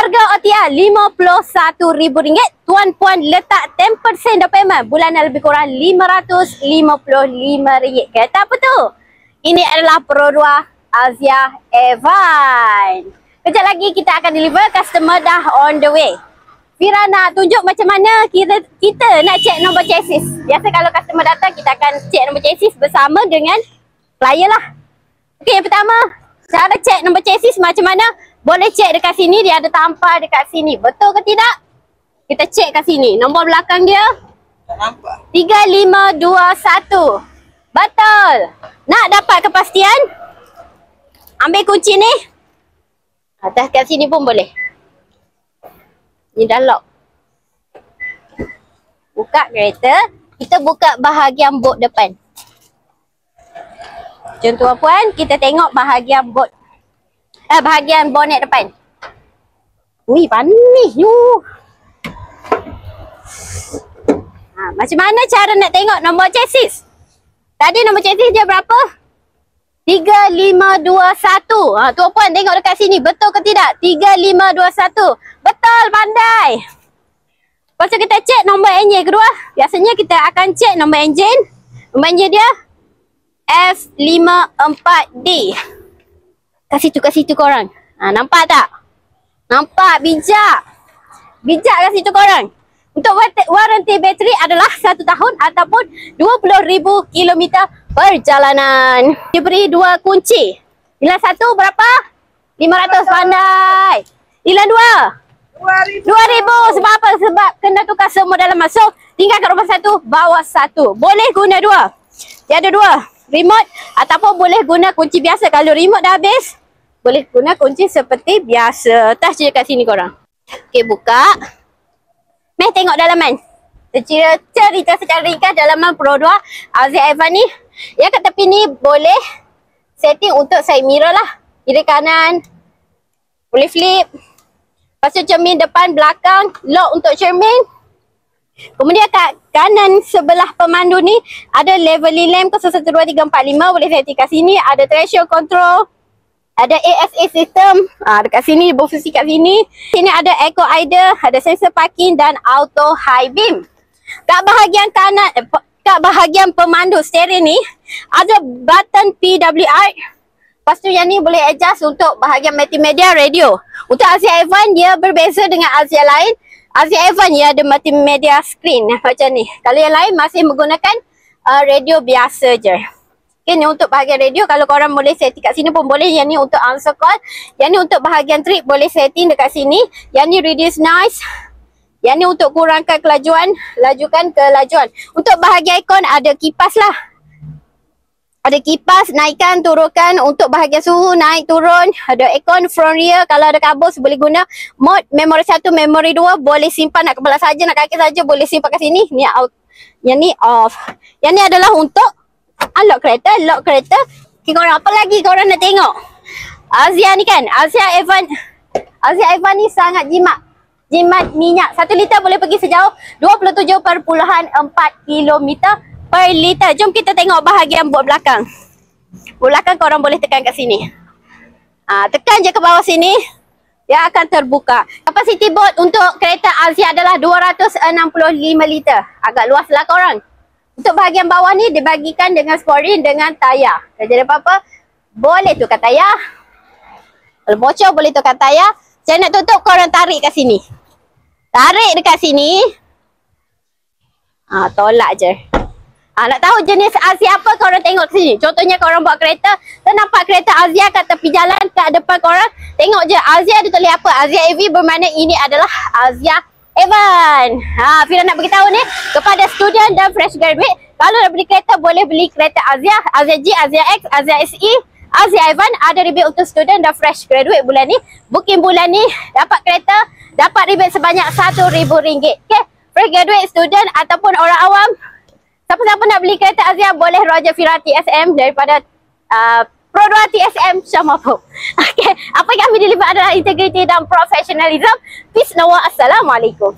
Harga OTR RM51,000. Tuan puan letak 10% down payment. Bulanan lebih kurang RM555. Kata apa tu? Ini adalah Pro 2 Azia Evan. Kejap lagi kita akan deliver, customer dah on the way. Fira nak tunjuk macam mana kita nak check nombor chassis. Biasa kalau customer datang, kita akan check nombor chassis bersama dengan klien lah. Okey, yang pertama, cara check nombor chassis macam mana? Boleh check dekat sini, dia ada tampal dekat sini. Betul ke tidak? Kita check kat sini. Nombor belakang dia? Tak nampak. 3521. Betul. Nak dapat kepastian? Ambil kunci ni. Atas kat sini pun boleh. Ni dah lock. Buka kereta. Kita buka bahagian bot depan. Jom tuan-puan, kita tengok bahagian bot. Bahagian bonet depan. Ui, panis you. Macam mana cara nak tengok nombor chassis? Tadi nombor chassis dia berapa? 3521. Tuan-puan tengok dekat sini. Betul ke tidak? 3521. Betul, pandai. Lepas tu kita cek nombor enjin kedua. Biasanya kita akan cek nombor enjin. Nombor enjin dia F54D. Kat situ korang. Nampak tak? Nampak, bijak. Bijak kat situ korang. Untuk waranti bateri adalah 1 tahun ataupun 20,000 kilometer perjalanan. Diberi 2 kunci. Bila 1 berapa? 500, pandai. Bila 2? 2,000. Sebab apa? Sebab kena tukar semua dalam masuk. Tinggal kat rumah 1, bawa 1. Boleh guna 2. Dia ada 2. Remote ataupun boleh guna kunci biasa. Kalau remote dah habis, boleh guna kunci seperti biasa. Touch je kat sini korang. Okey, buka. Meh tengok dalaman. Cerita secara ringkas dalaman Pro 2 Azia Evan ni. Yang kat tepi ni boleh setting untuk side mirror lah. Kiri kanan. Boleh flip. Lepas tu cermin depan belakang. Lock untuk cermin. Kemudian kat kanan sebelah pemandu ni ada leveling lamp 0, 1, 2, 3, 4, 5. Boleh setting kat sini. Ada threshold control. Ada ASA system. Dekat sini, berfungsi kat sini. Sini ada eco idle, ada sensor parking dan auto high beam. Kat bahagian kanan, kat bahagian pemandu steering ni ada button PWR. Lepas tu yang ni boleh adjust untuk bahagian multimedia radio. Untuk Azia Evan dia berbeza dengan Azia lain. Azia Evan dia ada multimedia screen macam ni. Kalau yang lain masih menggunakan radio biasa je. Okay, ni untuk bahagian radio. Kalau korang boleh setting kat sini pun boleh. Yang ni untuk answer call. Yang ni untuk bahagian trip boleh setting dekat sini. Yang ni reduce noise. Yang ni untuk kurangkan kelajuan. Lajukan kelajuan. Untuk bahagian ikon ada kipas lah. Ada kipas, naikkan, turunkan. Untuk bahagian suhu, naik, turun. Ada ikon front rear. Kalau ada kabus boleh guna. Mode memori 1, memori 2. Boleh simpan nak kepala saja, nak kaki saja. Boleh simpan kat sini. Ni out. Yang ni off. Yang ni adalah untuk unlock kereta, lock kereta. Okay, korang apa lagi korang nak tengok? Azia ni kan, Azia Evan ni sangat jimat. Jimat minyak. 1 liter boleh pergi sejauh 27.4 km per liter. Jom kita tengok bahagian bot belakang. Bot belakang korang boleh tekan kat sini. Tekan je ke bawah sini. Dia akan terbuka. Kapasiti bot untuk kereta Azia adalah 265 liter. Agak luas lah korang. Untuk bahagian bawah ni dibagikan dengan sporing dengan tayar. Kalau jadi apa-apa, boleh tukar tayar. Kalau bocor boleh tukar tayar. Saya nak tutup, korang tarik kat sini. Tarik dekat sini. Tolak je. Nak tahu jenis Azia apa, korang tengok kat sini. Contohnya korang buat kereta, nampak kereta Azia kat tepi jalan, kat depan korang. Tengok je Azia dia tulis apa. Azia EV bermakna ini adalah Azia Evan. Fira nak beritahu ni kepada student dan fresh graduate, kalau nak beli kereta boleh beli kereta Azia, Azia G, Azia X, Azia SE, Azia Evan. Ada rebate untuk student dan fresh graduate bulan ni. Booking bulan ni dapat kereta, dapat rebate sebanyak RM1,000. Okay, fresh graduate, student ataupun orang awam, siapa-siapa nak beli kereta Azia boleh Roger Fira TSM daripada Pro 2 TSM Syamafo. Okay, apa yang kami deliver adalah integriti dan professionalism. Peace, Assalamualaikum.